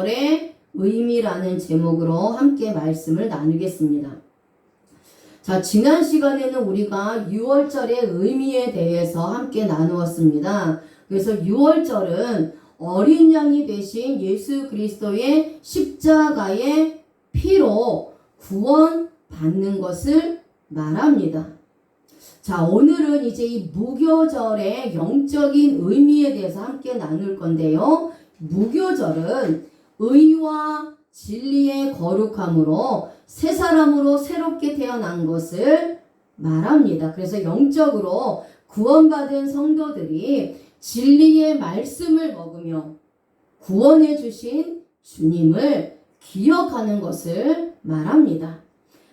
무교절의 의미라는 제목으로 함께 말씀을 나누겠습니다. 자, 지난 시간에는 우리가 6월절의 의미에 대해서 함께 나누었습니다. 그래서 6월절은 어린 양이 되신 예수 그리스도의 십자가의 피로 구원받는 것을 말합니다. 자, 오늘은 이제 이 무교절의 영적인 의미에 대해서 함께 나눌 건데요. 무교절은 의와 진리의 거룩함으로 새 사람으로 새롭게 태어난 것을 말합니다. 그래서 영적으로 구원받은 성도들이 진리의 말씀을 먹으며 구원해 주신 주님을 기억하는 것을 말합니다.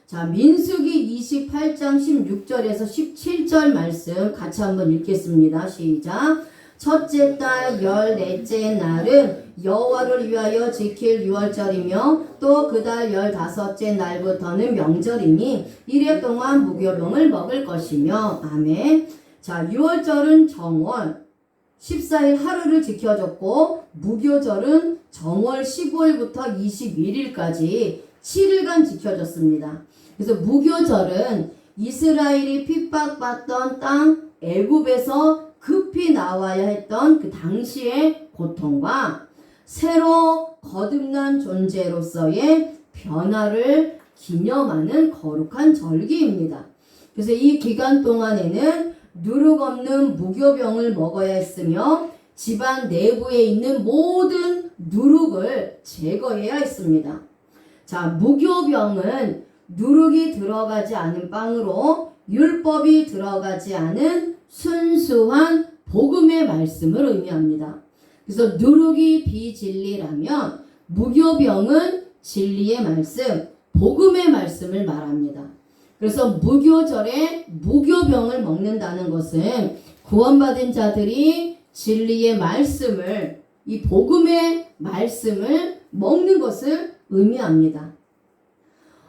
자, 민수기 28장 16절에서 17절 말씀 같이 한번 읽겠습니다. 시작. 첫째 달 14째 날은 여호와를 위하여 지킬 6월절이며 또 그 달 15째 날부터는 명절이니 이래 동안 무교병을 먹을 것이며. 아멘. 자, 6월절은 정월 14일 하루를 지켜줬고 무교절은 정월 15일부터 21일까지 7일간 지켜졌습니다. 그래서 무교절은 이스라엘이 핍박받던 땅 애굽에서 급히 나와야 했던 그 당시의 고통과 새로 거듭난 존재로서의 변화를 기념하는 거룩한 절기입니다. 그래서 이 기간 동안에는 누룩 없는 무교병을 먹어야 했으며 집안 내부에 있는 모든 누룩을 제거해야 했습니다. 자, 무교병은 누룩이 들어가지 않은 빵으로 율법이 들어가지 않은 순수한 복음의 말씀을 의미합니다. 그래서 누룩이 비진리라면 무교병은 진리의 말씀, 복음의 말씀을 말합니다. 그래서 무교절에 무교병을 먹는다는 것은 구원받은 자들이 진리의 말씀을, 이 복음의 말씀을 먹는 것을 의미합니다.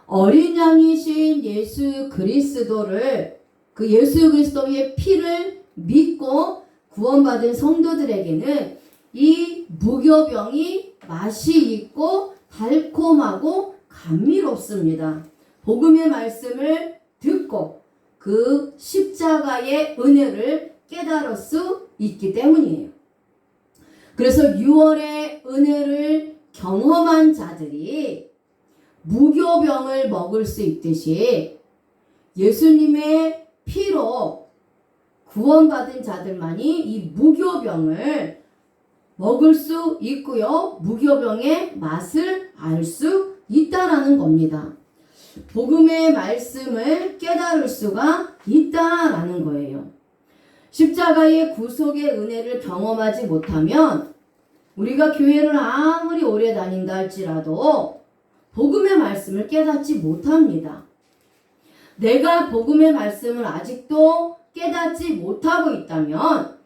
어린 양이신 예수 그리스도를, 그 예수 그리스도의 피를 믿고 구원받은 성도들에게는 이 무교병이 맛이 있고 달콤하고 감미롭습니다. 복음의 말씀을 듣고 그 십자가의 은혜를 깨달을 수 있기 때문이에요. 그래서 6월의 은혜를 경험한 자들이 무교병을 먹을 수 있듯이 예수님의 피로 구원받은 자들만이 이 무교병을 먹을 수 있고요. 무교병의 맛을 알 수 있다라는 겁니다. 복음의 말씀을 깨달을 수가 있다라는 거예요. 십자가의 구속의 은혜를 경험하지 못하면 우리가 교회를 아무리 오래 다닌다 할지라도 복음의 말씀을 깨닫지 못합니다. 내가 복음의 말씀을 아직도 깨닫지 못하고 있다면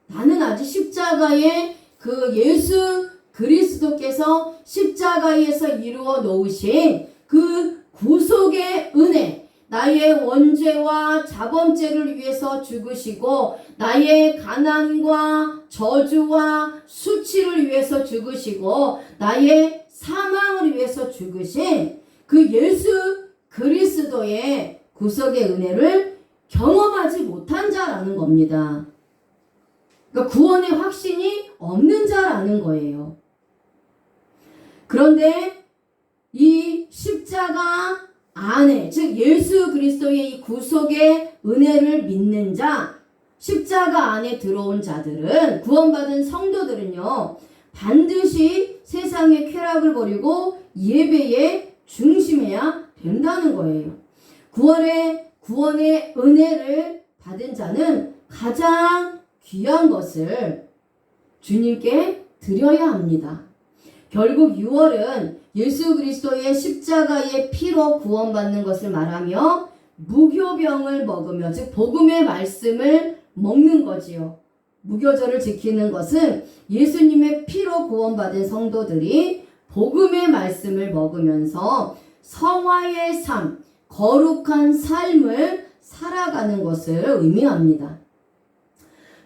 나는 아직 십자가의 그 예수 그리스도께서 십자가에서 이루어 놓으신 그 구속의 은혜, 나의 원죄와 자범죄를 위해서 죽으시고 나의 가난과 저주와 수치를 위해서 죽으시고 나의 사망을 위해서 죽으신 그 예수 그리스도의 구속의 은혜를 경험하지 못한 자라는 겁니다. 그러니까 구원의 확신이 없는 자라는 거예요. 그런데 이 십자가 안에, 즉 예수 그리스도의 이 구속의 은혜를 믿는 자, 십자가 안에 들어온 자들은, 구원받은 성도들은요, 반드시 세상의 쾌락을 버리고 예배에 중심해야 된다는 거예요. 구원의 은혜를 받은 자는 가장 귀한 것을 주님께 드려야 합니다. 결국 6월은 예수 그리스도의 십자가의 피로 구원받는 것을 말하며 무교병을 먹으며, 즉 복음의 말씀을 먹는 거지요. 무교절을 지키는 것은 예수님의 피로 구원받은 성도들이 복음의 말씀을 먹으면서 성화의 삶, 거룩한 삶을 살아가는 것을 의미합니다.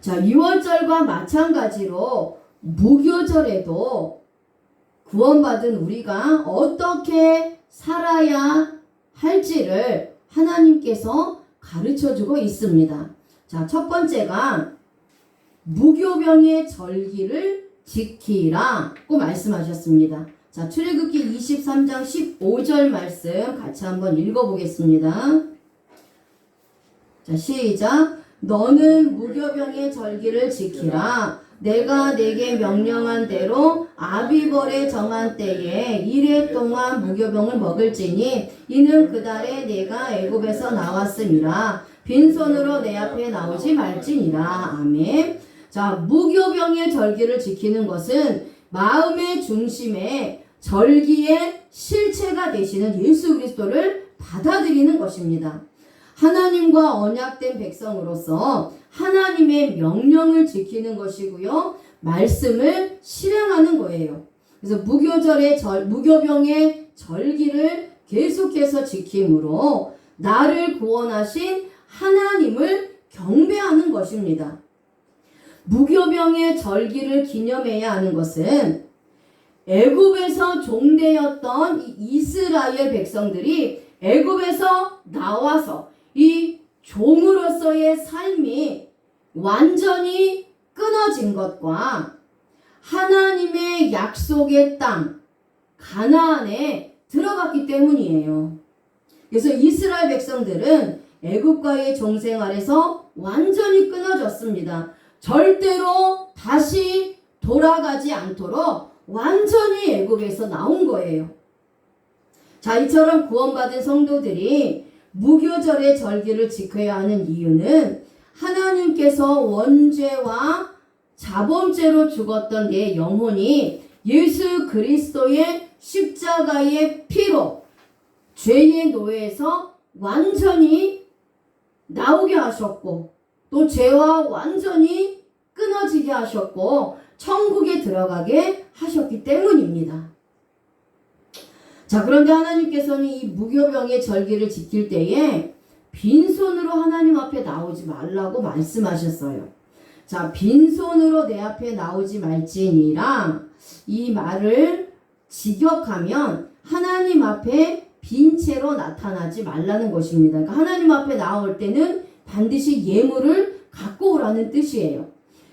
자, 6월절과 마찬가지로 무교절에도 구원받은 우리가 어떻게 살아야 할지를 하나님께서 가르쳐주고 있습니다. 자, 첫 번째가 무교병의 절기를 지키라고 말씀하셨습니다. 자, 출애굽기 23장 15절 말씀 같이 한번 읽어보겠습니다. 자, 시작. 너는 무교병의 절기를 지키라. 내가 내게 명령한 대로 아비벌에 정한 때에 이래 동안 무교병을 먹을지니 이는 그 달에 내가 애굽에서 나왔음이라. 빈손으로 내 앞에 나오지 말지니라. 아멘. 자, 무교병의 절기를 지키는 것은 마음의 중심에 절기의 실체가 되시는 예수 그리스도를 받아들이는 것입니다. 하나님과 언약된 백성으로서 하나님의 명령을 지키는 것이고요. 말씀을 실행하는 거예요. 그래서 무교병의 절기를 계속해서 지킴으로 나를 구원하신 하나님을 경배하는 것입니다. 무교병의 절기를 기념해야 하는 것은 애굽에서 종되었던 이 이스라엘 백성들이 애굽에서 나와서 이 종으로서의 삶이 완전히 끊어진 것과 하나님의 약속의 땅 가나안에 들어갔기 때문이에요. 그래서 이스라엘 백성들은 애굽과의 종생활에서 완전히 끊어졌습니다. 절대로 다시 돌아가지 않도록 완전히 애굽에서 나온 거예요. 자, 이처럼 구원받은 성도들이 무교절의 절기를 지켜야 하는 이유는 하나님께서 원죄와 자범죄로 죽었던 내 영혼이 예수 그리스도의 십자가의 피로 죄의 노예에서 완전히 나오게 하셨고 또 죄와 완전히 끊어지게 하셨고 천국에 들어가게 하셨기 때문입니다. 자, 그런데 하나님께서는 이 무교병의 절기를 지킬 때에 빈손으로 하나님 앞에 나오지 말라고 말씀하셨어요. 자, 빈손으로 내 앞에 나오지 말지니라 이 말을 직역하면 하나님 앞에 빈 채로 나타나지 말라는 것입니다. 그러니까 하나님 앞에 나올 때는 반드시 예물을 갖고 오라는 뜻이에요.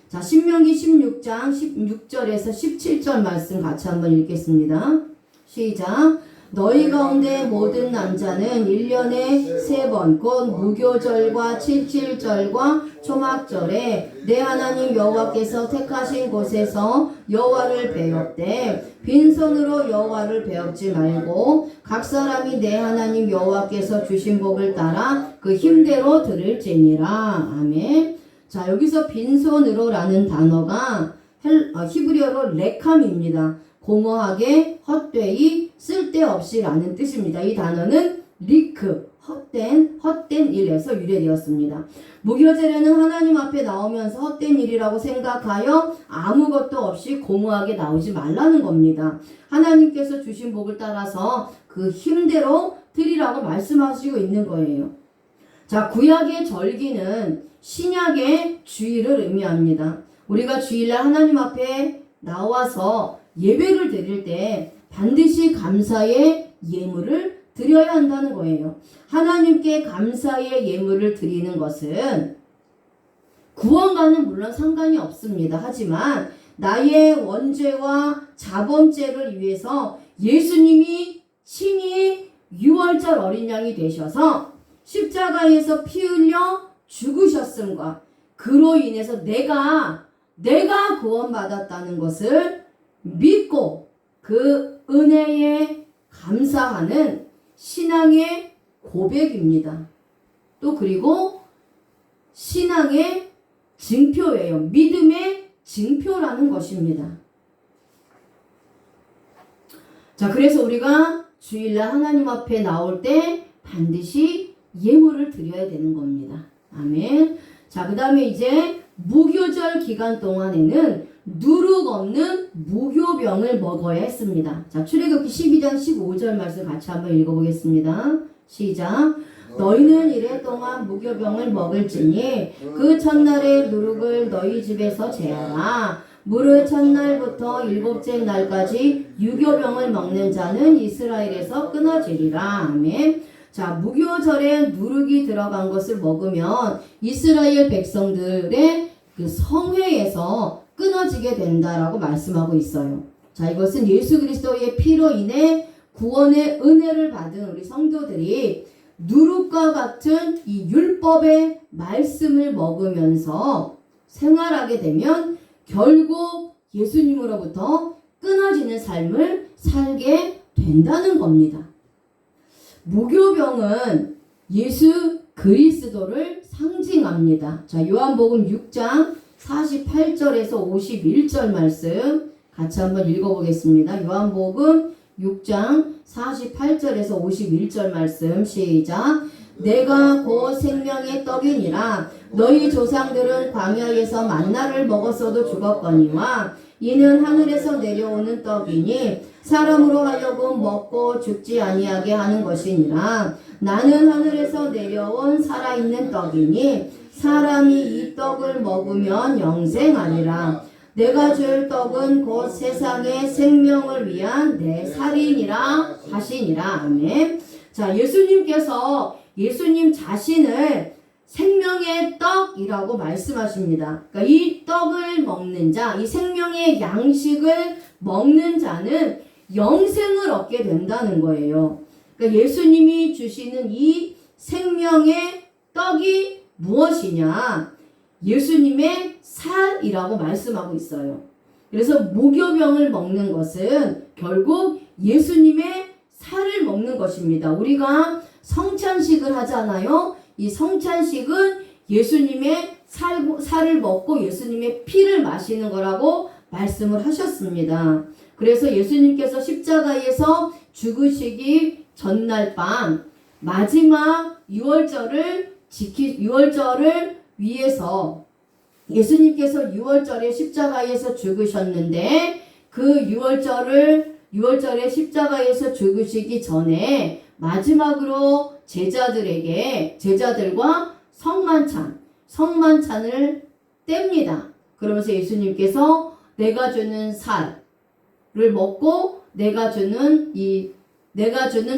자, 신명기 16장 16절에서 17절 말씀 같이 한번 읽겠습니다. 시작. 너희 가운데 모든 남자는 1년에 3번 곧 무교절과 칠칠절과 초막절에 내 하나님 여호와께서 택하신 곳에서 여호와를 배웁되 빈손으로 여호와를 배웁지 말고 각 사람이 내 하나님 여호와께서 주신 복을 따라 그 힘대로 드릴지니라. 아멘. 자, 여기서 빈손으로라는 단어가 히브리어로 레캄입니다. 공허하게, 헛되이, 쓸데없이 라는 뜻입니다. 이 단어는 리크, 헛된 일에서 유래되었습니다. 무교제례는 하나님 앞에 나오면서 헛된 일이라고 생각하여 아무것도 없이 공허하게 나오지 말라는 겁니다. 하나님께서 주신 복을 따라서 그 힘대로 드리라고 말씀하시고 있는 거예요. 자, 구약의 절기는 신약의 주일을 의미합니다. 우리가 주일날 하나님 앞에 나와서 예배를 드릴 때 반드시 감사의 예물을 드려야 한다는 거예요. 하나님께 감사의 예물을 드리는 것은 구원과는 물론 상관이 없습니다. 하지만 나의 원죄와 자범죄를 위해서 예수님이 친히 6월절 어린 양이 되셔서 십자가에서 피 흘려 죽으셨음과 그로 인해서 내가 구원받았다는 것을 믿고 그 은혜에 감사하는 신앙의 고백입니다. 또 그리고 신앙의 증표예요. 믿음의 증표라는 것입니다. 자, 그래서 우리가 주일날 하나님 앞에 나올 때 반드시 예물을 드려야 되는 겁니다. 아멘. 자, 그 다음에 이제 무교절 기간 동안에는 누룩 없는 무교병을 먹어야 했습니다. 자, 출애굽기 12장 15절 말씀 같이 한번 읽어보겠습니다. 시작. 너희는 이래 동안 무교병을 먹을지니 그 첫날에 누룩을 너희 집에서 제하라. 무릇 첫날부터 일곱째 날까지 유교병을 먹는 자는 이스라엘에서 끊어지리라. 아멘. 자, 무교절에 누룩이 들어간 것을 먹으면 이스라엘 백성들의 그 성회에서 끊어지게 된다라고 말씀하고 있어요. 자, 이것은 예수 그리스도의 피로 인해 구원의 은혜를 받은 우리 성도들이 누룩과 같은 이 율법의 말씀을 먹으면서 생활하게 되면 결국 예수님으로부터 끊어지는 삶을 살게 된다는 겁니다. 무교병은 예수 그리스도를 상징합니다. 자, 요한복음 6장 48절에서 51절 말씀 같이 한번 읽어보겠습니다. 요한복음 6장 48절에서 51절 말씀 시작. 내가 곧 생명의 떡이니라. 너희 조상들은 광야에서 만나를 먹었어도 죽었거니와 이는 하늘에서 내려오는 떡이니 사람으로 하여금 먹고 죽지 아니하게 하는 것이니라. 나는 하늘에서 내려온 살아있는 떡이니 사람이 이 떡을 먹으면 영생하리라. 내가 줄 떡은 곧 세상의 생명을 위한 내 살이니라 하시니라. 아멘. 자, 예수님께서 예수님 자신을 생명의 떡이라고 말씀하십니다. 그러니까 이 떡을 먹는 자, 이 생명의 양식을 먹는 자는 영생을 얻게 된다는 거예요. 그러니까 예수님이 주시는 이 생명의 떡이 무엇이냐? 예수님의 살이라고 말씀하고 있어요. 그래서 무교병을 먹는 것은 결국 예수님의 살을 먹는 것입니다. 우리가 성찬식을 하잖아요. 이 성찬식은 예수님의 살을 먹고 예수님의 피를 마시는 거라고 말씀을 하셨습니다. 그래서 예수님께서 십자가에서 죽으시기 전날 밤 마지막 유월절을 위해서 예수님께서 유월절에 십자가에서 죽으셨는데 그 유월절에 십자가에서 죽으시기 전에 마지막으로 제자들과 성만찬을 뗍니다. 그러면서 예수님께서 내가 주는 살을 먹고 내가 주는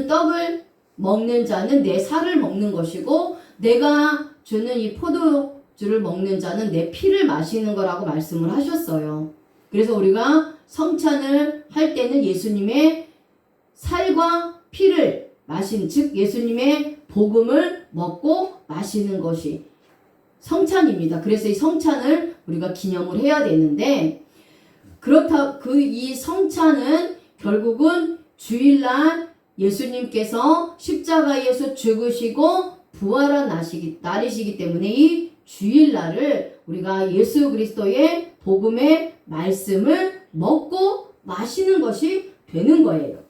떡을 먹는 자는 내 살을 먹는 것이고 내가 주는 이 포도주를 먹는 자는 내 피를 마시는 거라고 말씀을 하셨어요. 그래서 우리가 성찬을 할 때는 예수님의 살과 피를 마신, 즉 예수님의 복음을 먹고 마시는 것이 성찬입니다. 그래서 이 성찬을 우리가 기념을 해야 되는데 이 성찬은 결국은 주일날 예수님께서 십자가에서 죽으시고 부활한 날이시기 때문에 이 주일날을 우리가 예수 그리스도의 복음의 말씀을 먹고 마시는 것이 되는 거예요.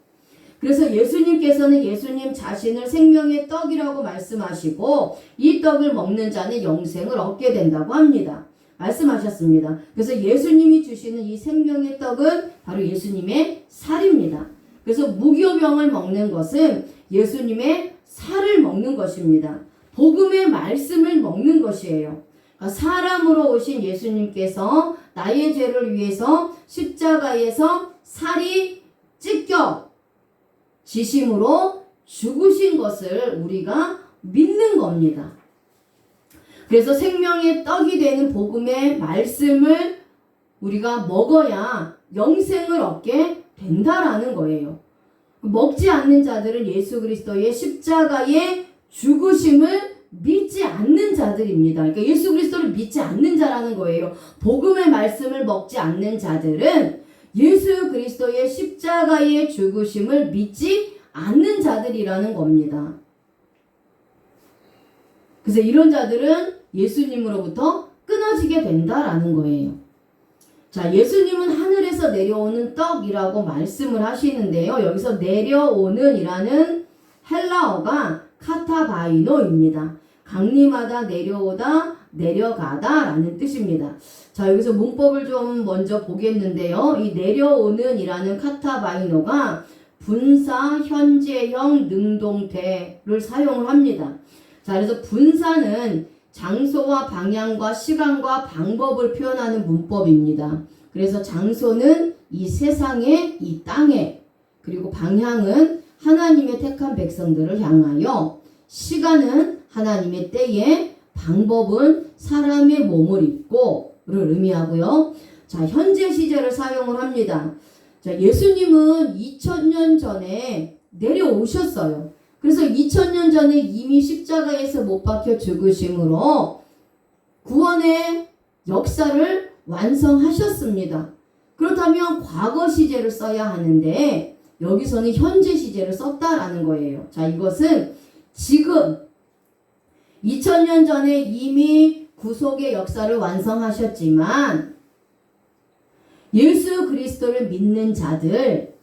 그래서 예수님께서는 예수님 자신을 생명의 떡이라고 말씀하시고 이 떡을 먹는 자는 영생을 얻게 된다고 합니다. 말씀하셨습니다. 그래서 예수님이 주시는 이 생명의 떡은 바로 예수님의 살입니다. 그래서 무교병을 먹는 것은 예수님의 살을 먹는 것입니다. 복음의 말씀을 먹는 것이에요. 그러니까 사람으로 오신 예수님께서 나의 죄를 위해서 십자가에서 살이 찢겨 지심으로 죽으신 것을 우리가 믿는 겁니다. 그래서 생명의 떡이 되는 복음의 말씀을 우리가 먹어야 영생을 얻게 된다라는 거예요. 먹지 않는 자들은 예수 그리스도의 십자가의 죽으심을 믿지 않는 자들입니다. 그러니까 예수 그리스도를 믿지 않는 자라는 거예요. 복음의 말씀을 먹지 않는 자들은 예수 그리스도의 십자가의 죽으심을 믿지 않는 자들이라는 겁니다. 그래서 이런 자들은 예수님으로부터 끊어지게 된다라는 거예요. 자, 예수님은 하늘에서 내려오는 떡이라고 말씀을 하시는데요. 여기서 내려오는 이라는 헬라어가 카타바이노입니다. 강림하다, 내려오다, 내려가다 라는 뜻입니다. 자, 여기서 문법을 좀 먼저 보겠는데요. 이 내려오는 이라는 카타바이노가 분사, 현재형, 능동태를 사용을 합니다. 자, 그래서 분사는 장소와 방향과 시간과 방법을 표현하는 문법입니다. 그래서 장소는 이 세상에, 이 땅에, 그리고 방향은 하나님의 택한 백성들을 향하여, 시간은 하나님의 때에, 방법은 사람의 몸을 입고를 의미하고요. 자, 현재 시제를 사용을 합니다. 자, 예수님은 2000년 전에 내려오셨어요. 그래서 2000년 전에 이미 십자가에서 못 박혀 죽으심으로 구원의 역사를 완성하셨습니다. 그렇다면 과거 시제를 써야 하는데 여기서는 현재 시제를 썼다라는 거예요. 자, 이것은 지금 2000년 전에 이미 구속의 역사를 완성하셨지만 예수 그리스도를 믿는 자들,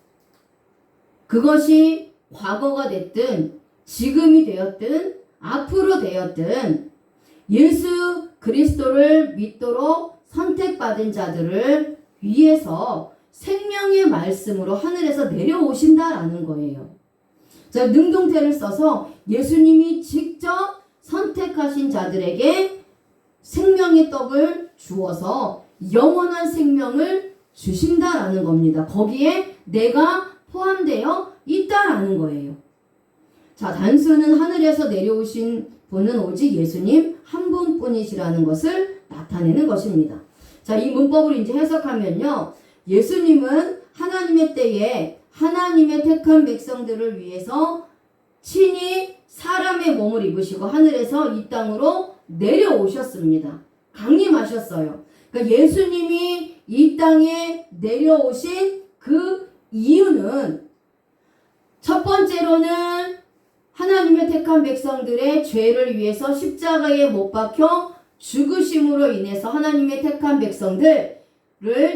그것이 과거가 됐든 지금이 되었든 앞으로 되었든 예수 그리스도를 믿도록 선택받은 자들을 위해서 생명의 말씀으로 하늘에서 내려오신다라는 거예요. 자, 능동태를 써서 예수님이 직접 선택하신 자들에게 생명의 떡을 주어서 영원한 생명을 주신다라는 겁니다. 거기에 내가 포함되어 있다라는 거예요. 자, 단수는 하늘에서 내려오신 분은 오직 예수님 한 분뿐이시라는 것을 나타내는 것입니다. 자, 이 문법을 이제 해석하면요. 예수님은 하나님의 때에 하나님의 택한 백성들을 위해서 친히 사람의 몸을 입으시고 하늘에서 이 땅으로 내려오셨습니다. 강림하셨어요. 그러니까 예수님이 이 땅에 내려오신 그 이유는 첫 번째로는 하나님의 택한 백성들의 죄를 위해서 십자가에 못 박혀 죽으심으로 인해서 하나님의 택한 백성들을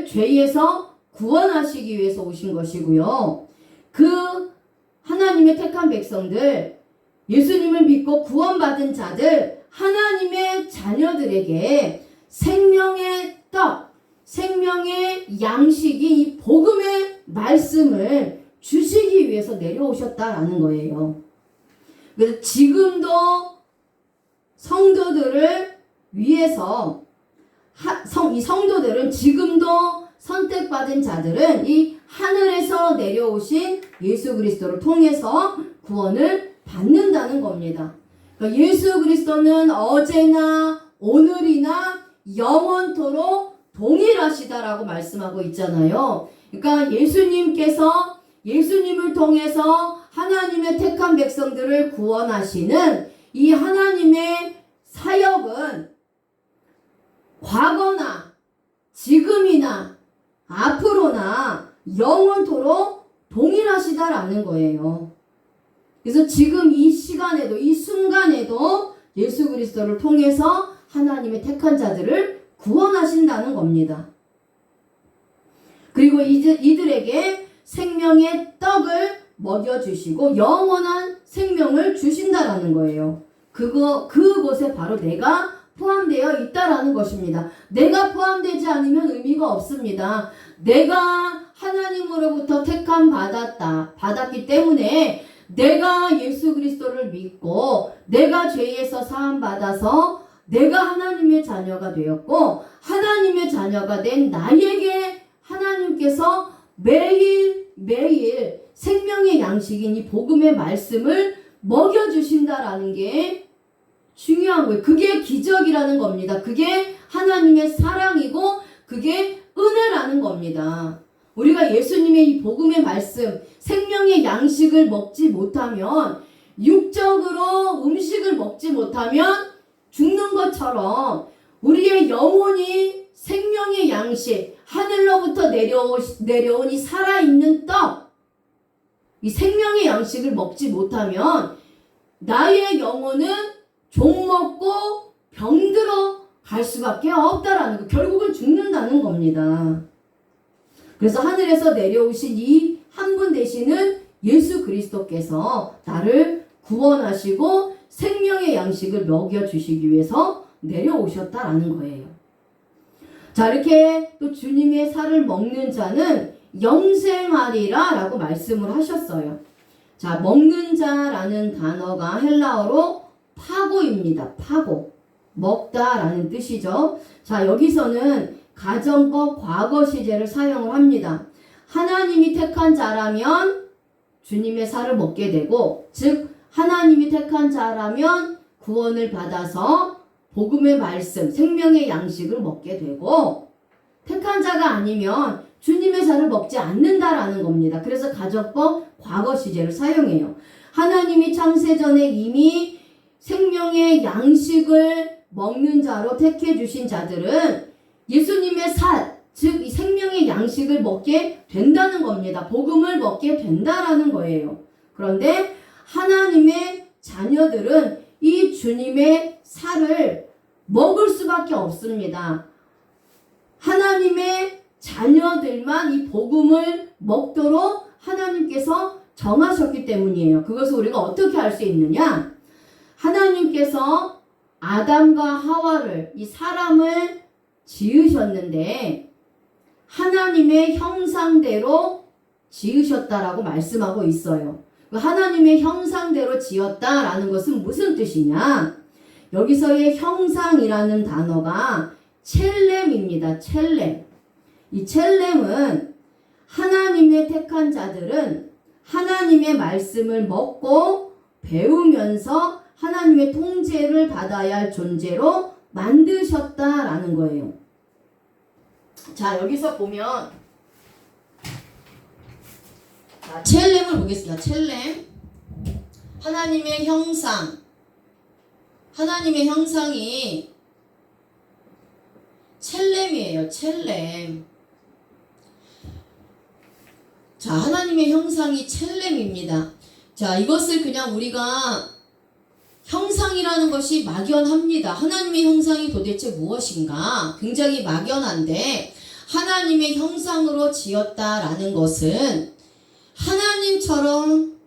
죄에서 구원하시기 위해서 오신 것이고요. 그 하나님의 택한 백성들, 예수님을 믿고 구원받은 자들, 하나님의 자녀들에게 생명의 떡, 생명의 양식이 이 복음의 말씀을 주시기 위해서 내려오셨다라는 거예요. 그래서 지금도 성도들을 위해서 이 성도들은 지금도 선택받은 자들은 이 하늘에서 내려오신 예수 그리스도를 통해서 구원을 받는다는 겁니다. 그러니까 예수 그리스도는 어제나 오늘이나 영원토록 동일하시다라고 말씀하고 있잖아요. 그러니까 예수님께서 예수님을 통해서 하나님의 택한 백성들을 구원하시는 이 하나님의 사역은 과거나 지금이나 앞으로나 영원토록 동일하시다라는 거예요. 그래서 지금 이 시간에도 이 순간에도 예수 그리스도를 통해서 하나님의 택한 자들을 구원하신다는 겁니다. 그리고 이들에게 생명의 떡을 먹여주시고 영원한 생명을 주신다라는 거예요. 그곳에 바로 내가 포함되어 있다라는 것입니다. 내가 포함되지 않으면 의미가 없습니다. 내가 하나님으로부터 택함 받았기 때문에 내가 예수 그리스도를 믿고 내가 죄에서 사함 받아서 내가 하나님의 자녀가 되었고 하나님의 자녀가 된 나에게 하나님께서 매일 생명의 양식인 이 복음의 말씀을 먹여주신다라는 게 중요한 거예요. 그게 기적이라는 겁니다. 그게 하나님의 사랑이고 그게 은혜라는 겁니다. 우리가 예수님의 이 복음의 말씀, 생명의 양식을 먹지 못하면, 육적으로 음식을 먹지 못하면 죽는 것처럼 우리의 영혼이 생명의 양식, 하늘로부터 내려온 이 살아있는 떡, 이 생명의 양식을 먹지 못하면 나의 영혼은 종먹고 병들어 갈 수밖에 없다라는 거. 결국은 죽는다는 겁니다. 그래서 하늘에서 내려오신 이 한 분 되시는 예수 그리스도께서 나를 구원하시고 생명의 양식을 먹여주시기 위해서 내려오셨다라는 거예요. 자, 이렇게 또 주님의 살을 먹는 자는 영생하리라 라고 말씀을 하셨어요. 자, 먹는 자라는 단어가 헬라어로 파고입니다. 파고. 먹다라는 뜻이죠. 자, 여기서는 가정법 과거 시제를 사용을 합니다. 하나님이 택한 자라면 주님의 살을 먹게 되고, 즉 하나님이 택한 자라면 구원을 받아서 복음의 말씀, 생명의 양식을 먹게 되고, 택한 자가 아니면 주님의 살을 먹지 않는다라는 겁니다. 그래서 가정법 과거 시제를 사용해요. 하나님이 창세전에 이미 생명의 양식을 먹는 자로 택해 주신 자들은 예수님의 살, 즉 이 생명의 양식을 먹게 된다는 겁니다. 복음을 먹게 된다라는 거예요. 그런데 하나님의 자녀들은 이 주님의 살을 먹을 수밖에 없습니다. 하나님의 자녀들만 이 복음을 먹도록 하나님께서 정하셨기 때문이에요. 그것을 우리가 어떻게 알 수 있느냐? 하나님께서 아담과 하와를, 이 사람을 지으셨는데 하나님의 형상대로 지으셨다라고 말씀하고 있어요. 하나님의 형상대로 지었다라는 것은 무슨 뜻이냐? 여기서의 형상이라는 단어가 첼렘입니다. 첼렘. 이 첼렘은 하나님의 택한 자들은 하나님의 말씀을 먹고 배우면서 하나님의 통제를 받아야 할 존재로 만드셨다라는 거예요. 자, 여기서 보면 첼렘을 보겠습니다. 첼렘. 하나님의 형상. 하나님의 형상이 첼렘이에요. 첼렘. 자, 하나님의 형상이 첼렘입니다. 자, 이것을 그냥 우리가 형상이라는 것이 막연합니다. 하나님의 형상이 도대체 무엇인가? 굉장히 막연한데, 하나님의 형상으로 지었다라는 것은 하나님처럼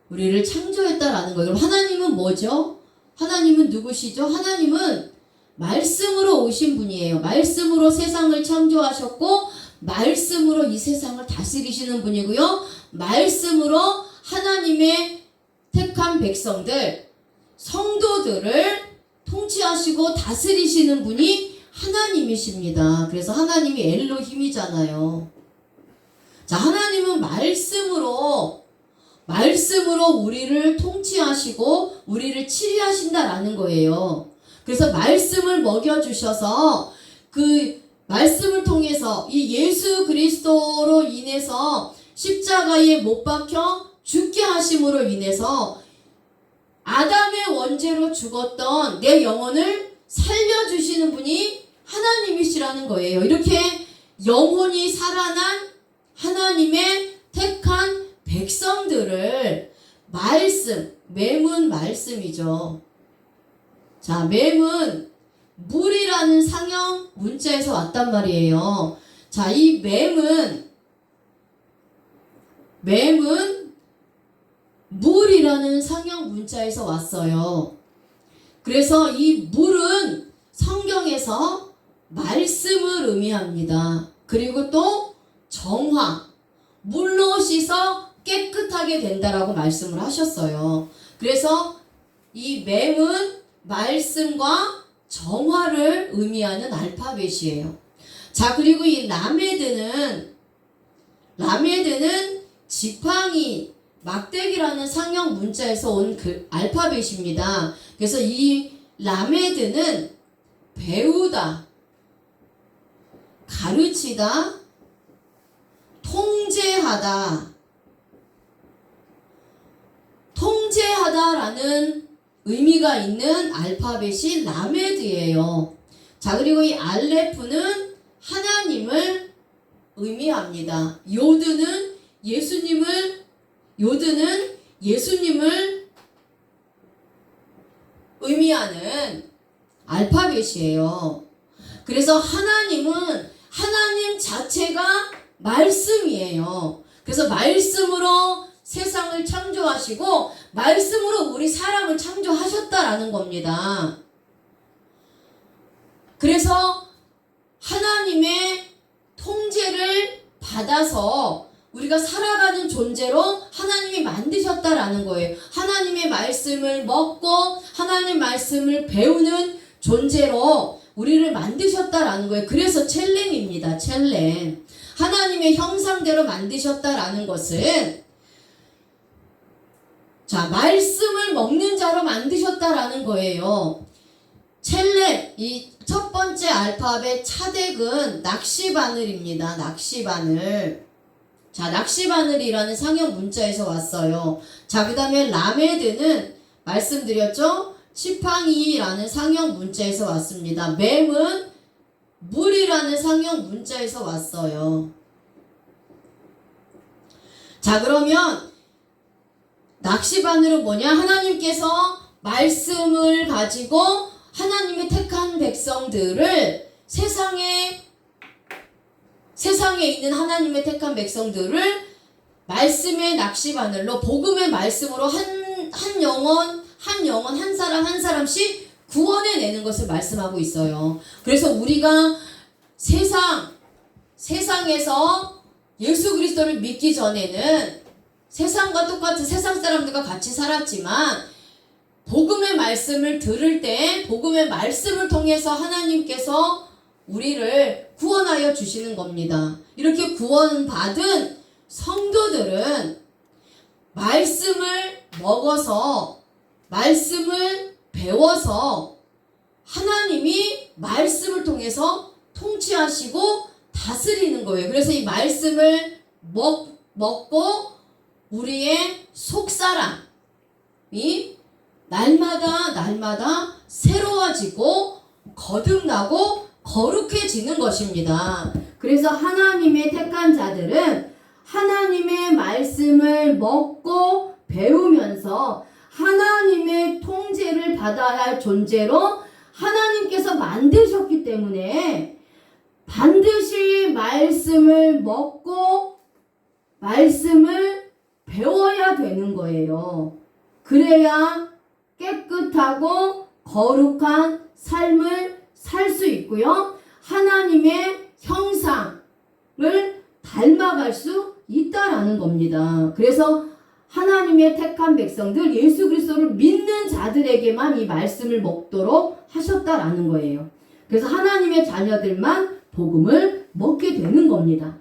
우리를 창조했다라는 거예요. 그럼 하나님은 뭐죠? 하나님은 누구시죠? 하나님은 말씀으로 오신 분이에요. 말씀으로 세상을 창조하셨고, 말씀으로 이 세상을 다스리시는 분이고요. 말씀으로 하나님의 택한 백성들, 성도들을 통치하시고 다스리시는 분이 하나님이십니다. 그래서 하나님이 엘로힘이잖아요. 자, 하나님은 말씀으로 우리를 통치하시고 우리를 치리하신다라는 거예요. 그래서 말씀을 먹여주셔서 그 말씀을 통해서 이 예수 그리스도로 인해서 십자가에 못 박혀 죽게 하심으로 인해서 아담의 원죄로 죽었던 내 영혼을 살려주시는 분이 하나님이시라는 거예요. 이렇게 영혼이 살아난 하나님의 택한 백성들을 맴은 말씀이죠. 자, 맴은 물이라는 상형 문자에서 왔단 말이에요. 자, 이 맴은 물이라는 상형 문자에서 왔어요. 그래서 이 물은 성경에서 말씀을 의미합니다. 그리고 또 정화, 물로 씻어 깨끗하게 된다라고 말씀을 하셨어요. 그래서 이 맴은 말씀과 정화를 의미하는 알파벳이에요. 자, 그리고 이 라메드는 지팡이, 막대기라는 상형 문자에서 온 그 알파벳입니다. 그래서 이 라메드는 배우다, 가르치다, 통제하다라는 의미가 있는 알파벳이 라메드예요. 자, 그리고 이 알레프는 하나님을 의미합니다. 요드는 예수님을 의미하는 알파벳이에요. 그래서 하나님은 하나님 자체가 말씀이에요. 그래서 말씀으로 세상을 창조하시고 말씀으로 우리 사람을 창조하셨다라는 겁니다. 그래서 하나님의 통제를 받아서 우리가 살아가는 존재로 하나님이 만드셨다라는 거예요. 하나님의 말씀을 먹고 하나님의 말씀을 배우는 존재로 우리를 만드셨다라는 거예요. 그래서 첼렘입니다. 첼렘. 하나님의 형상대로 만드셨다라는 것은 자, 말씀을 먹는 자로 만드셨다라는 거예요. 첼렘, 이 첫 번째 알파벳 차덱은 낚시바늘입니다. 낚시바늘. 자, 낚시바늘이라는 상형 문자에서 왔어요. 자, 그 다음에 라메드는 말씀드렸죠? 지팡이라는 상형 문자에서 왔습니다. 맴은 물이라는 상형 문자에서 왔어요. 자, 그러면 낚시바늘은 뭐냐? 하나님께서 말씀을 가지고 하나님의 택한 백성들을 세상에 있는 하나님의 택한 백성들을 말씀의 낚시바늘로 복음의 말씀으로 한 영혼 한 사람씩 구원해내는 것을 말씀하고 있어요. 그래서 우리가 세상에서 예수 그리스도를 믿기 전에는 세상과 똑같은 세상 사람들과 같이 살았지만 복음의 말씀을 들을 때 복음의 말씀을 통해서 하나님께서 우리를 구원하여 주시는 겁니다. 이렇게 구원받은 성도들은 말씀을 먹어서 말씀을 배워서 하나님이 말씀을 통해서 통치하시고 다스리는 거예요. 그래서 이 말씀을 먹고 우리의 속사람이 날마다 새로워지고 거듭나고 거룩해지는 것입니다. 그래서 하나님의 택한 자들은 하나님의 말씀을 먹고 배우면서 하나님의 통제를 받아야 할 존재로 하나님께서 만드셨기 때문에 반드시 말씀을 먹고 말씀을 배워야 되는 거예요. 그래야 깨끗하고 거룩한 삶을 살 수 있고요. 하나님의 형상을 닮아갈 수 있다라는 겁니다. 그래서 하나님의 택한 백성들, 예수 그리스도를 믿는 자들에게만 이 말씀을 먹도록 하셨다라는 거예요. 그래서 하나님의 자녀들만 복음을 먹게 되는 겁니다.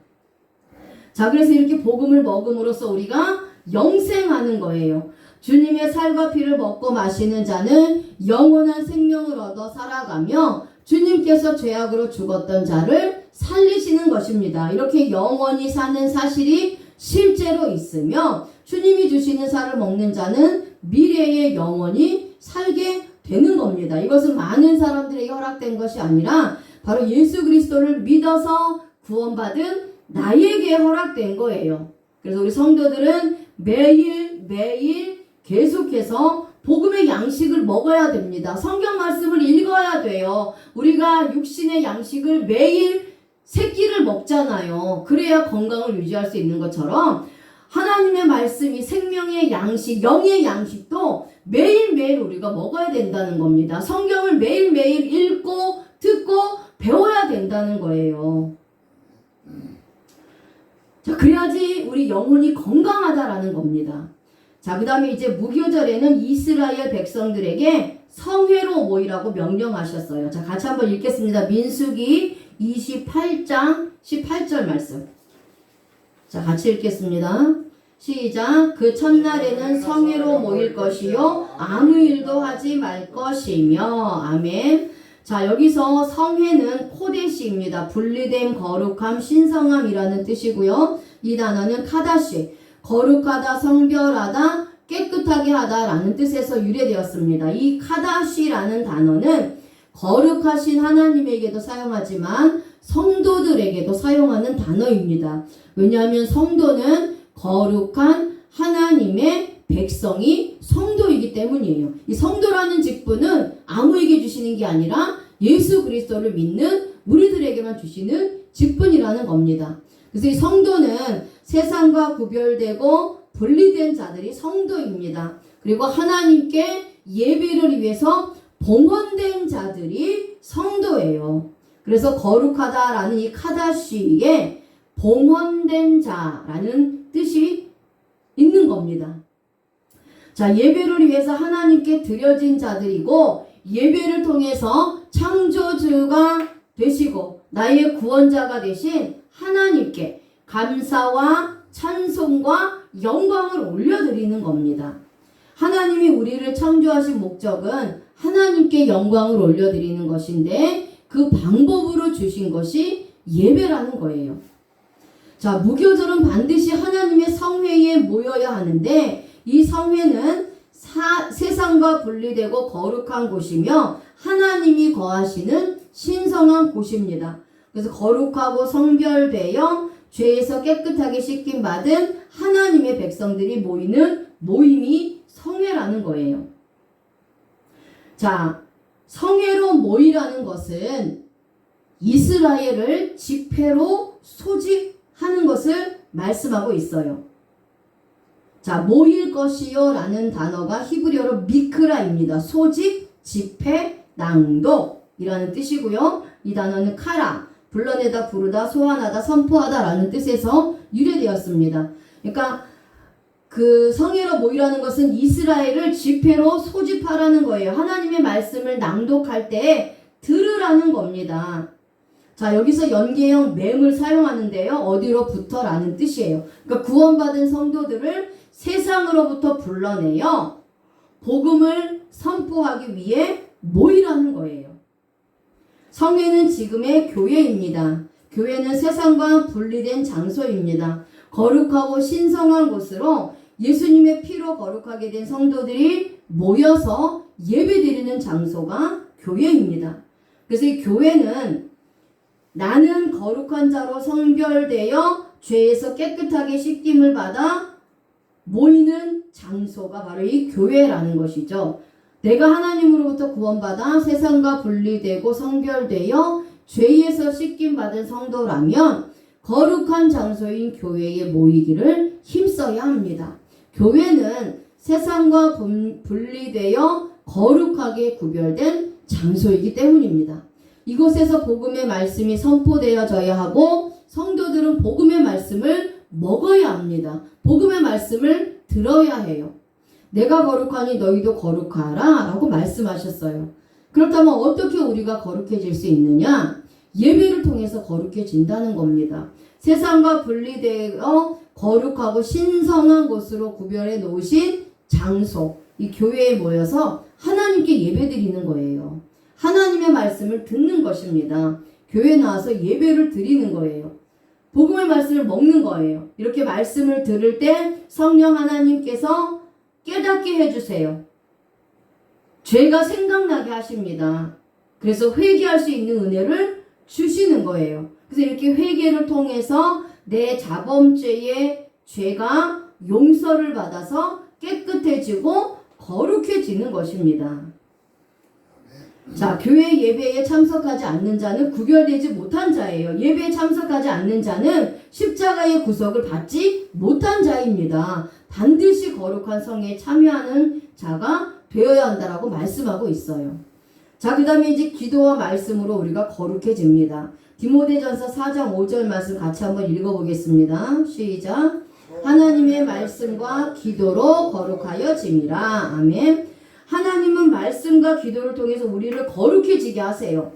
자, 그래서 이렇게 복음을 먹음으로써 우리가 영생하는 거예요. 주님의 살과 피를 먹고 마시는 자는 영원한 생명을 얻어 살아가며 주님께서 죄악으로 죽었던 자를 살리시는 것입니다. 이렇게 영원히 사는 사실이 실제로 있으며 주님이 주시는 살을 먹는 자는 미래에 영원히 살게 되는 겁니다. 이것은 많은 사람들에게 허락된 것이 아니라 바로 예수 그리스도를 믿어서 구원받은 나에게 허락된 거예요. 그래서 우리 성도들은 매일 계속해서 복음의 양식을 먹어야 됩니다. 성경 말씀을 읽어야 돼요. 우리가 육신의 양식을 매일 세 끼를 먹잖아요. 그래야 건강을 유지할 수 있는 것처럼 하나님의 말씀이 생명의 양식, 영의 양식도 매일매일 우리가 먹어야 된다는 겁니다. 성경을 매일매일 읽고 듣고 배워야 된다는 거예요. 자, 그래야지 우리 영혼이 건강하다라는 겁니다. 자, 그 다음에 이제 무교절에는 이스라엘 백성들에게 성회로 모이라고 명령하셨어요. 자, 같이 한번 읽겠습니다. 민수기 28장 18절 말씀. 자, 같이 읽겠습니다. 시작. 그 첫날에는 성회로 모일 것이요 아무 일도 하지 말 것이며. 아멘. 자, 여기서 성회는 코데시입니다. 분리됨, 거룩함, 신성함이라는 뜻이고요. 이 단어는 카다시, 거룩하다, 성별하다, 깨끗하게 하다라는 뜻에서 유래되었습니다. 이 카다시라는 단어는 거룩하신 하나님에게도 사용하지만 성도들에게도 사용하는 단어입니다. 왜냐하면 성도는 거룩한 하나님의 백성이 성도이기 때문이에요. 이 성도라는 직분은 아무에게 주시는 게 아니라 예수 그리스도를 믿는 우리들에게만 주시는 직분이라는 겁니다. 그래서 이 성도는 세상과 구별되고 분리된 자들이 성도입니다. 그리고 하나님께 예배를 위해서 봉헌된 자들이 성도예요. 그래서 거룩하다라는 이 카다시에 봉헌된 자라는 뜻이 있는 겁니다. 자, 예배를 위해서 하나님께 드려진 자들이고 예배를 통해서 창조주가 되시고 나의 구원자가 되신 하나님께 감사와 찬송과 영광을 올려드리는 겁니다. 하나님이 우리를 창조하신 목적은 하나님께 영광을 올려드리는 것인데 그 방법으로 주신 것이 예배라는 거예요. 자, 무교절은 반드시 하나님의 성회에 모여야 하는데 이 성회는 세상과 분리되고 거룩한 곳이며 하나님이 거하시는 신성한 곳입니다. 그래서 거룩하고 성별되어 죄에서 깨끗하게 씻김 받은 하나님의 백성들이 모이는 모임이 성회라는 거예요. 자, 성회로 모이라는 것은 이스라엘을 집회로 소집하는 것을 말씀하고 있어요. 자, 모일 것이요 라는 단어가 히브리어로 미크라입니다. 소집, 집회, 낭독 이라는 뜻이고요. 이 단어는 카라, 불러내다, 부르다, 소환하다, 선포하다 라는 뜻에서 유래되었습니다. 그러니까 그 성회로 모이라는 것은 이스라엘을 집회로 소집하라는 거예요. 하나님의 말씀을 낭독할 때 들으라는 겁니다. 자, 여기서 연계형 맴을 사용하는데요. 어디로부터 라는 뜻이에요. 그러니까 구원받은 성도들을 세상으로부터 불러내어 복음을 선포하기 위해 모이라는 거예요. 성회는 지금의 교회입니다. 교회는 세상과 분리된 장소입니다. 거룩하고 신성한 곳으로 예수님의 피로 거룩하게 된 성도들이 모여서 예배드리는 장소가 교회입니다. 그래서 이 교회는 나는 거룩한 자로 성별되어 죄에서 깨끗하게 씻김을 받아 모이는 장소가 바로 이 교회라는 것이죠. 내가 하나님으로부터 구원받아 세상과 분리되고 성별되어 죄에서 씻김 받은 성도라면 거룩한 장소인 교회에 모이기를 힘써야 합니다. 교회는 세상과 분리되어 거룩하게 구별된 장소이기 때문입니다. 이곳에서 복음의 말씀이 선포되어져야 하고 성도들은 복음의 말씀을 먹어야 합니다. 복음의 말씀을 들어야 해요. 내가 거룩하니 너희도 거룩하라 라고 말씀하셨어요. 그렇다면 어떻게 우리가 거룩해질 수 있느냐? 예배를 통해서 거룩해진다는 겁니다. 세상과 분리되어 거룩하고 신성한 곳으로 구별해 놓으신 장소, 이 교회에 모여서 하나님께 예배드리는 거예요. 하나님의 말씀을 듣는 것입니다. 교회에 나와서 예배를 드리는 거예요. 복음의 말씀을 먹는 거예요. 이렇게 말씀을 들을 때 성령 하나님께서 깨닫게 해주세요. 죄가 생각나게 하십니다. 그래서 회개할 수 있는 은혜를 주시는 거예요. 그래서 이렇게 회개를 통해서 내 자범죄의 죄가 용서를 받아서 깨끗해지고 거룩해지는 것입니다. 자, 교회 예배에 참석하지 않는 자는 구별되지 못한 자예요. 예배에 참석하지 않는 자는 십자가의 구속을 받지 못한 자입니다. 반드시 거룩한 성에 참여하는 자가 되어야 한다라고 말씀하고 있어요. 자, 그 다음에 이제 기도와 말씀으로 우리가 거룩해집니다. 디모데전서 4장 5절 말씀 같이 한번 읽어보겠습니다. 시작. 하나님의 말씀과 기도로 거룩하여짐이라. 아멘. 하나님은 말씀과 기도를 통해서 우리를 거룩해지게 하세요.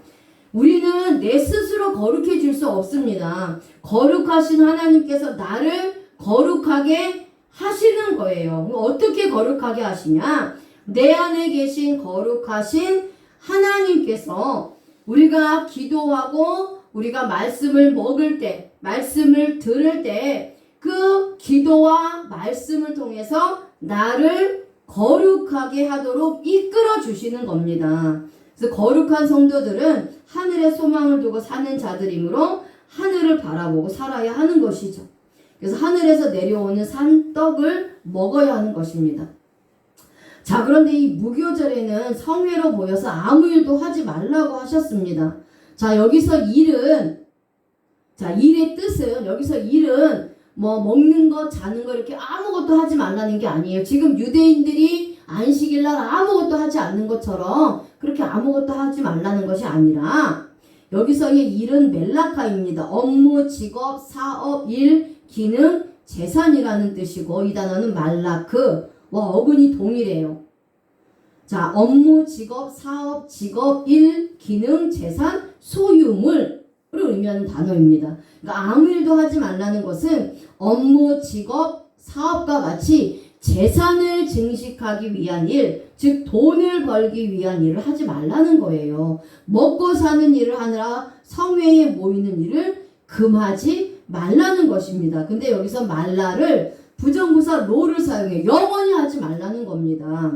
우리는 내 스스로 거룩해질 수 없습니다. 거룩하신 하나님께서 나를 거룩하게 하시는 거예요. 어떻게 거룩하게 하시냐? 내 안에 계신 거룩하신 하나님께서 우리가 기도하고 우리가 말씀을 먹을 때, 말씀을 들을 때 그 기도와 말씀을 통해서 나를 거룩하게 하도록 이끌어 주시는 겁니다. 그래서 거룩한 성도들은 하늘에 소망을 두고 사는 자들이므로 하늘을 바라보고 살아야 하는 것이죠. 그래서 하늘에서 내려오는 산떡을 먹어야 하는 것입니다. 자, 그런데 이 무교절에는 성회로 모여서 아무 일도 하지 말라고 하셨습니다. 자, 여기서 일은, 자, 일의 뜻은, 여기서 일은 뭐 먹는 거, 자는 거 이렇게 아무것도 하지 말라는 게 아니에요. 지금 유대인들이 안식일날 아무것도 하지 않는 것처럼 그렇게 아무것도 하지 말라는 것이 아니라 여기서의 일은 멜라카입니다. 업무, 직업, 사업, 일, 기능, 재산이라는 뜻이고 이 단어는 말라크, 와 어근이 동일해요. 자, 업무, 직업, 사업, 직업, 일, 기능, 재산, 소유물을 의미하는 단어입니다. 그러니까 아무 일도 하지 말라는 것은 업무, 직업, 사업과 같이 재산을 증식하기 위한 일, 즉 돈을 벌기 위한 일을 하지 말라는 거예요. 먹고 사는 일을 하느라 성회에 모이는 일을 금하지 말라는 것입니다. 근데 여기서 말라를 부정부사 로를 사용해 영원히 하지 말라는 겁니다.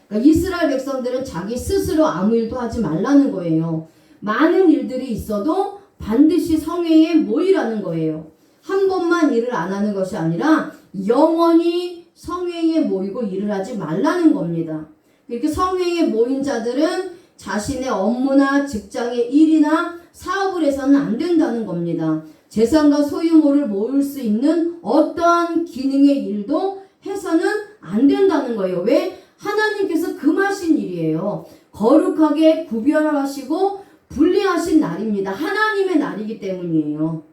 그러니까 이스라엘 백성들은 자기 스스로 아무 일도 하지 말라는 거예요. 많은 일들이 있어도 반드시 성회에 모이라는 거예요. 한 번만 일을 안 하는 것이 아니라 영원히 성회에 모이고 일을 하지 말라는 겁니다. 이렇게 성회에 모인 자들은 자신의 업무나 직장의 일이나 사업을 해서는 안 된다는 겁니다. 재산과 소유물을 모을 수 있는 어떠한 기능의 일도 해서는 안 된다는 거예요. 왜? 하나님께서 금하신 일이에요. 거룩하게 구별하시고 분리하신 날입니다. 하나님의 날이기 때문이에요.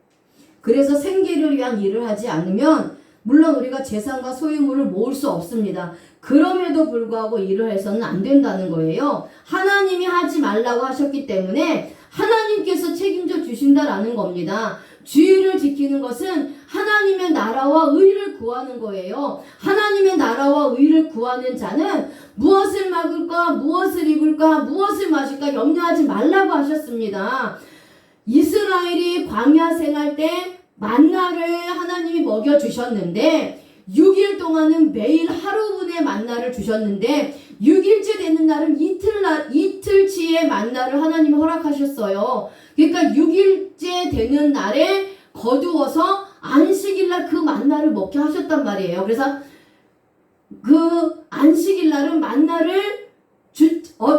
그래서 생계를 위한 일을 하지 않으면 물론 우리가 재산과 소유물을 모을 수 없습니다. 그럼에도 불구하고 일을 해서는 안 된다는 거예요. 하나님이 하지 말라고 하셨기 때문에 하나님께서 책임져 주신다라는 겁니다. 주의를 지키는 것은 하나님의 나라와 의를 구하는 거예요. 하나님의 나라와 의를 구하는 자는 무엇을 먹을까, 무엇을 입을까, 무엇을 마실까 염려하지 말라고 하셨습니다. 이스라엘이 광야 생활 때 만나를 하나님이 먹여주셨는데 6일 동안은 매일 하루분의 만나를 주셨는데 6일째 되는 날은 이틀치의 만나를 하나님이 허락하셨어요. 그러니까 6일째 되는 날에 거두어서 안식일날 그 만나를 먹게 하셨단 말이에요. 그래서 그 안식일날은 만나를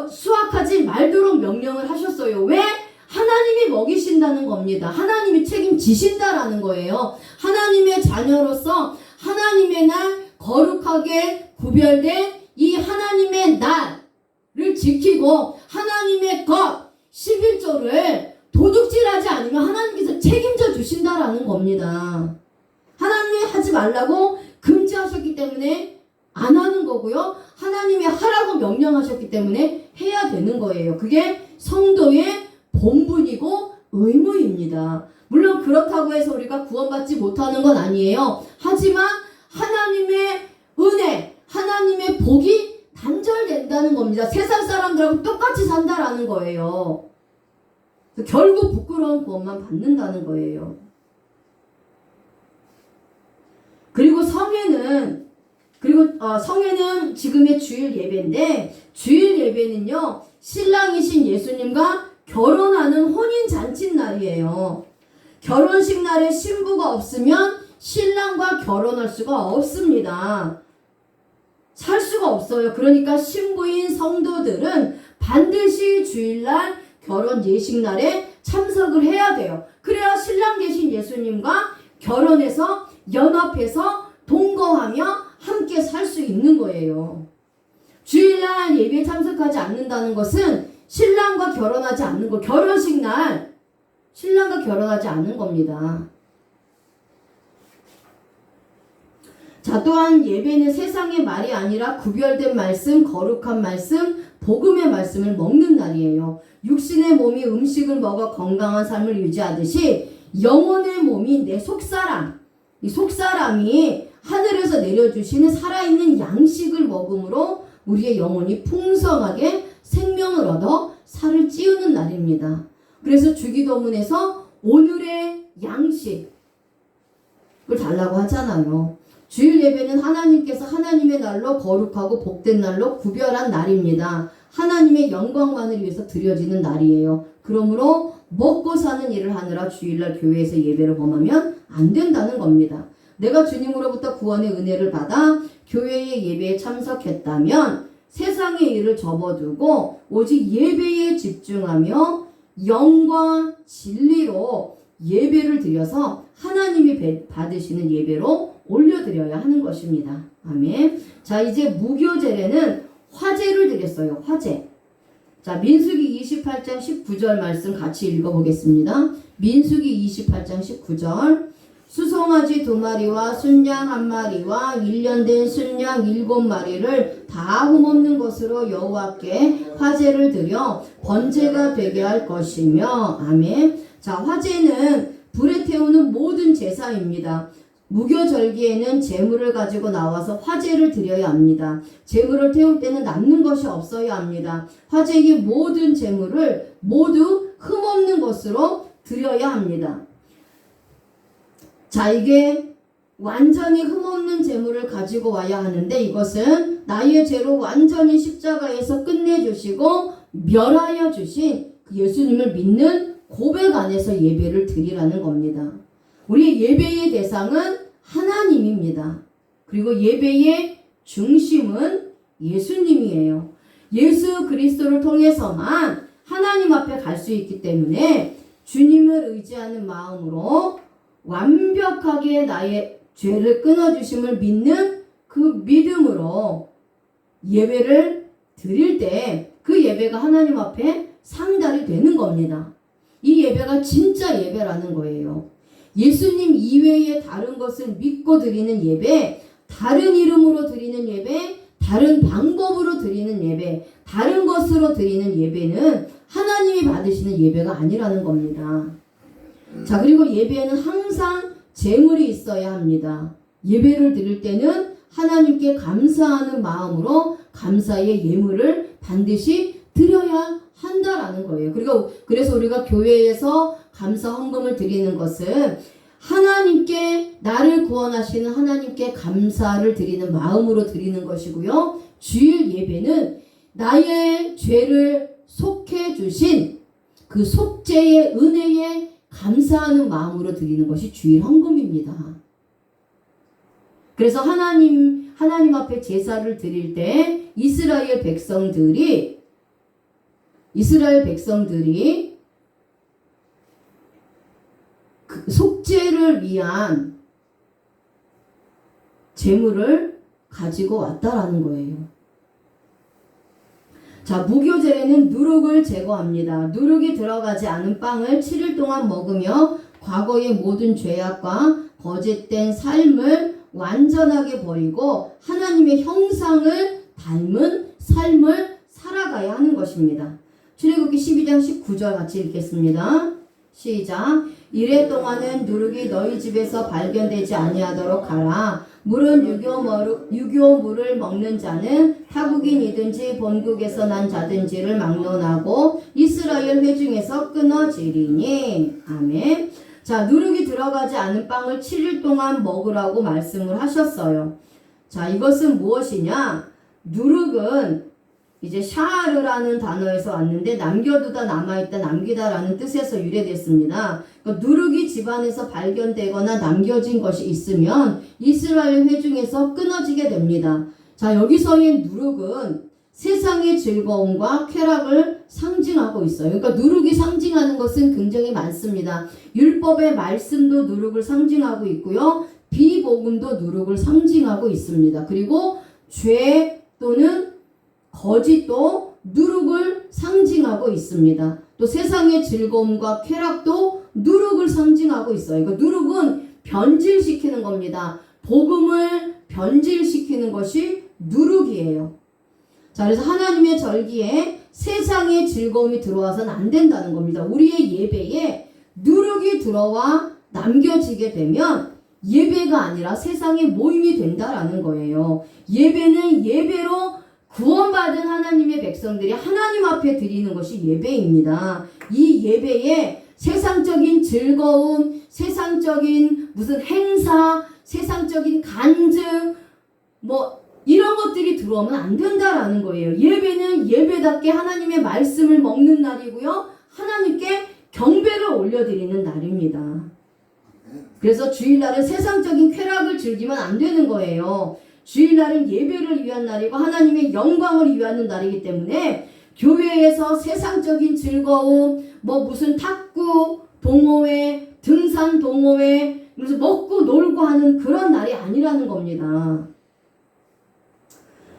수확하지 말도록 명령을 하셨어요. 왜? 하나님이 먹이신다는 겁니다. 하나님이 책임지신다라는 거예요. 하나님의 자녀로서 하나님의 날 거룩하게 구별된 이 하나님의 날을 지키고 하나님의 것 11조를 도둑질하지 않으면 하나님께서 책임져 주신다라는 겁니다. 하나님이 하지 말라고 금지하셨기 때문에 안 하는 거고요. 하나님이 하라고 명령하셨기 때문에 해야 되는 거예요. 그게 성도의 본분이고 의무입니다. 물론 그렇다고 해서 우리가 구원받지 못하는 건 아니에요. 하지만 하나님의 은혜, 하나님의 복이 단절된다는 겁니다. 세상 사람들하고 똑같이 산다라는 거예요. 결국 부끄러운 구원만 받는다는 거예요. 그리고 성회는 지금의 주일 예배인데 주일 예배는요. 신랑이신 예수님과 결혼하는 혼인 잔치 날이에요. 결혼식 날에 신부가 없으면 신랑과 결혼할 수가 없습니다. 살 수가 없어요. 그러니까 신부인 성도들은 반드시 주일날 결혼 예식날에 참석을 해야 돼요. 그래야 신랑 되신 예수님과 결혼해서 연합해서 동거하며 함께 살 수 있는 거예요. 주일날 예배에 참석하지 않는다는 것은 신랑과 결혼하지 않는 거, 결혼식 날 신랑과 결혼하지 않는 겁니다. 자, 또한 예배는 세상의 말이 아니라 구별된 말씀, 거룩한 말씀, 복음의 말씀을 먹는 날이에요. 육신의 몸이 음식을 먹어 건강한 삶을 유지하듯이 영혼의 몸이 내 속사람, 이 속사람이 하늘에서 내려주시는 살아있는 양식을 먹음으로 우리의 영혼이 풍성하게 생명을 얻어 살을 찌우는 날입니다. 그래서 주기도문에서 오늘의 양식을 달라고 하잖아요. 주일 예배는 하나님께서 하나님의 날로 거룩하고 복된 날로 구별한 날입니다. 하나님의 영광만을 위해서 드려지는 날이에요. 그러므로 먹고 사는 일을 하느라 주일날 교회에서 예배를 범하면 안 된다는 겁니다. 내가 주님으로부터 구원의 은혜를 받아 교회의 예배에 참석했다면 세상의 일을 접어두고 오직 예배에 집중하며 영과 진리로 예배를 드려서 하나님이 받으시는 예배로 올려드려야 하는 것입니다. 아멘. 자, 이제 무교제례는 화제를 드렸어요. 화제. 자, 민수기 28장 19절 말씀 같이 읽어보겠습니다. 민수기 28장 19절. 수송아지 2마리와 순양 1마리와 1년 된 순양 7마리를 다 흠없는 것으로 여호와께 화제를 드려 번제가 되게 할 것이며. 아멘. 자, 화제는 불에 태우는 모든 제사입니다. 무교절기에는 제물을 가지고 나와서 화제를 드려야 합니다. 제물을 태울 때는 남는 것이 없어야 합니다. 화제의 모든 제물을 모두 흠없는 것으로 드려야 합니다. 자, 이게 완전히 흠없는 제물을 가지고 와야 하는데, 이것은 나의 죄로 완전히 십자가에서 끝내주시고 멸하여 주신 그 예수님을 믿는 고백 안에서 예배를 드리라는 겁니다. 우리의 예배의 대상은 하나님입니다. 그리고 예배의 중심은 예수님이에요. 예수 그리스도를 통해서만 하나님 앞에 갈 수 있기 때문에 주님을 의지하는 마음으로 완벽하게 나의 죄를 끊어주심을 믿는 그 믿음으로 예배를 드릴 때 그 예배가 하나님 앞에 상달이 되는 겁니다. 이 예배가 진짜 예배라는 거예요. 예수님 이외에 다른 것을 믿고 드리는 예배, 다른 이름으로 드리는 예배, 다른 방법으로 드리는 예배, 다른 것으로 드리는 예배는 하나님이 받으시는 예배가 아니라는 겁니다. 자, 그리고 예배에는 항상 제물이 있어야 합니다. 예배를 드릴 때는 하나님께 감사하는 마음으로 감사의 예물을 반드시 드려야 한다라는 거예요. 그래서 우리가 교회에서 감사 헌금을 드리는 것은 하나님께, 나를 구원하시는 하나님께 감사를 드리는 마음으로 드리는 것이고요. 주일 예배는 나의 죄를 속해 주신 그 속죄의 은혜에 감사하는 마음으로 드리는 것이 주일 헌금입니다. 그래서 하나님 앞에 제사를 드릴 때 이스라엘 백성들이 그 속죄를 위한 제물을 가지고 왔다라는 거예요. 자, 무교제에는 누룩을 제거합니다. 누룩이 들어가지 않은 빵을 7일 동안 먹으며 과거의 모든 죄악과 거짓된 삶을 완전하게 버리고 하나님의 형상을 닮은 삶을 살아가야 하는 것입니다. 출애굽기 12장 19절 같이 읽겠습니다. 시작. 이래 동안은 누룩이 너희 집에서 발견되지 아니하도록 하라. 물은 유교물을 먹는 자는 타국인이든지 본국에서 난 자든지를 막론하고 이스라엘 회중에서 끊어지리니. 아멘. 자, 누룩이 들어가지 않은 빵을 7일 동안 먹으라고 말씀을 하셨어요. 자, 이것은 무엇이냐? 누룩은 이제 샤르라는 단어에서 왔는데 남겨두다, 남아있다, 남기다라는 뜻에서 유래됐습니다. 그러니까 누룩이 집안에서 발견되거나 남겨진 것이 있으면 이스라엘 회중에서 끊어지게 됩니다. 자, 여기서의 누룩은 세상의 즐거움과 쾌락을 상징하고 있어요. 그러니까 누룩이 상징하는 것은 굉장히 많습니다. 율법의 말씀도 누룩을 상징하고 있고요. 비복음도 누룩을 상징하고 있습니다. 그리고 죄 또는 거짓도 누룩을 상징하고 있습니다. 또 세상의 즐거움과 쾌락도 누룩을 상징하고 있어요. 그러니까 누룩은 변질시키는 겁니다. 복음을 변질시키는 것이 누룩이에요. 자, 그래서 하나님의 절기에 세상의 즐거움이 들어와서는 안 된다는 겁니다. 우리의 예배에 누룩이 들어와 남겨지게 되면 예배가 아니라 세상의 모임이 된다라는 거예요. 예배는 예배로 구원받은 하나님의 백성들이 하나님 앞에 드리는 것이 예배입니다. 이 예배에 세상적인 즐거움, 세상적인 무슨 행사, 세상적인 간증, 이런 것들이 들어오면 안 된다라는 거예요. 예배는 예배답게 하나님의 말씀을 먹는 날이고요. 하나님께 경배를 올려드리는 날입니다. 그래서 주일날은 세상적인 쾌락을 즐기면 안 되는 거예요. 주일날은 예배를 위한 날이고 하나님의 영광을 위하는 날이기 때문에 교회에서 세상적인 즐거움, 무슨 탁구, 동호회, 등산 동호회, 무슨 먹고 놀고 하는 그런 날이 아니라는 겁니다.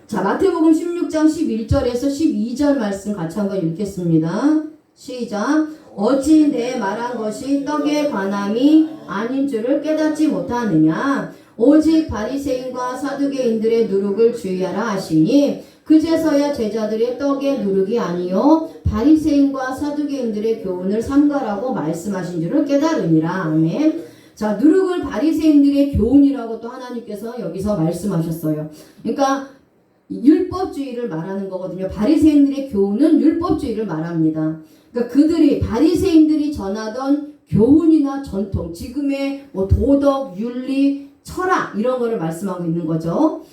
자, 마태복음 16장 11절에서 12절 말씀 같이 한번 읽겠습니다. 시작. 어찌 내 말한 것이 떡에 관함이 아닌 줄을 깨닫지 못하느냐. 오직 바리새인과 사두개인들의 누룩을 주의하라 하시니 그제서야 제자들의 떡의 누룩이 아니요 바리새인과 사두개인들의 교훈을 삼가라고 말씀하신 줄을 깨달으니라. 아멘. 자, 누룩을 바리새인들의 교훈이라고 또 하나님께서 여기서 말씀하셨어요. 그러니까 율법주의를 말하는 거거든요. 바리새인들의 교훈은 율법주의를 말합니다. 그러니까 그들이 바리새인들이 전하던 교훈이나 전통, 지금의 뭐 도덕, 윤리, 철학 이런 거를 말씀하고 있는 거죠.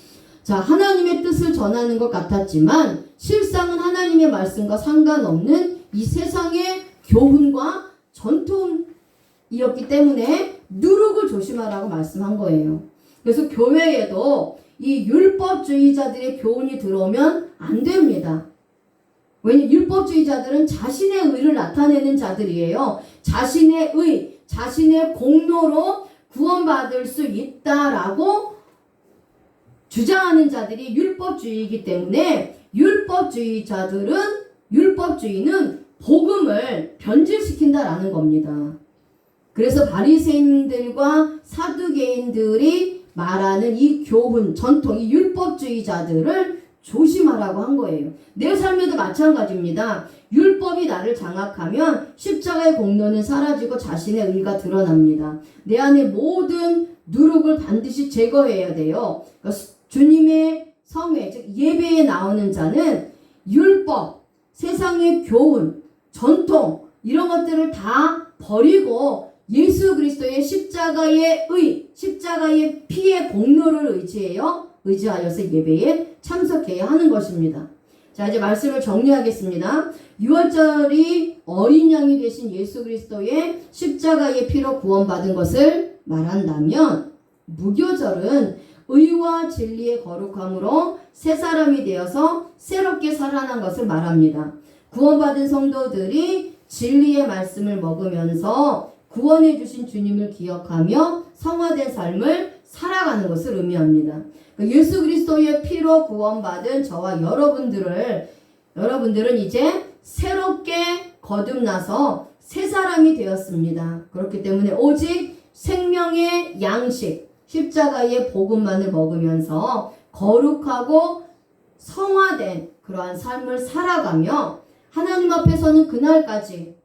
자, 하나님의 뜻을 전하는 것 같았지만 실상은 하나님의 말씀과 상관없는 이 세상의 교훈과 전통이었기 때문에 누룩을 조심하라고 말씀한 거예요. 그래서 교회에도 이 율법주의자들의 교훈이 들어오면 안 됩니다. 왜냐하면 율법주의자들은 자신의 의를 나타내는 자들이에요. 자신의 의, 자신의 공로로 구원받을 수 있다라고 주장하는 자들이 율법주의이기 때문에 율법주의는 복음을 변질시킨다라는 겁니다. 그래서 바리새인들과 사두개인들이 말하는 이 교훈, 전통, 이 율법주의자들을 조심하라고 한 거예요. 내 삶에도 마찬가지입니다. 율법이 나를 장악하면 십자가의 공로는 사라지고 자신의 의가 드러납니다. 내 안에 모든 누룩을 반드시 제거해야 돼요. 그러니까 주님의 성회, 즉 예배에 나오는 자는 율법, 세상의 교훈, 전통 이런 것들을 다 버리고 예수 그리스도의 십자가의 의, 십자가의 피의 공로를 의지하여서 예배에 참석해야 하는 것입니다. 자, 이제 말씀을 정리하겠습니다. 유월절이 어린 양이 되신 예수 그리스도의 십자가의 피로 구원받은 것을 말한다면 무교절은 의와 진리의 거룩함으로 새 사람이 되어서 새롭게 살아난 것을 말합니다. 구원받은 성도들이 진리의 말씀을 먹으면서 구원해 주신 주님을 기억하며 성화된 삶을 살아가는 것을 의미합니다. 예수 그리스도의 피로 구원받은 저와 여러분들은 이제 새롭게 거듭나서 새 사람이 되었습니다. 그렇기 때문에 오직 생명의 양식, 십자가의 복음만을 먹으면서 거룩하고 성화된 그러한 삶을 살아가며 하나님 앞에서는 그날까지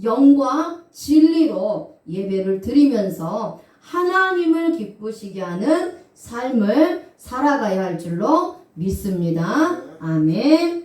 영과 진리로 예배를 드리면서 하나님을 기쁘시게 하는 삶을 살아가야 할 줄로 믿습니다. 아멘.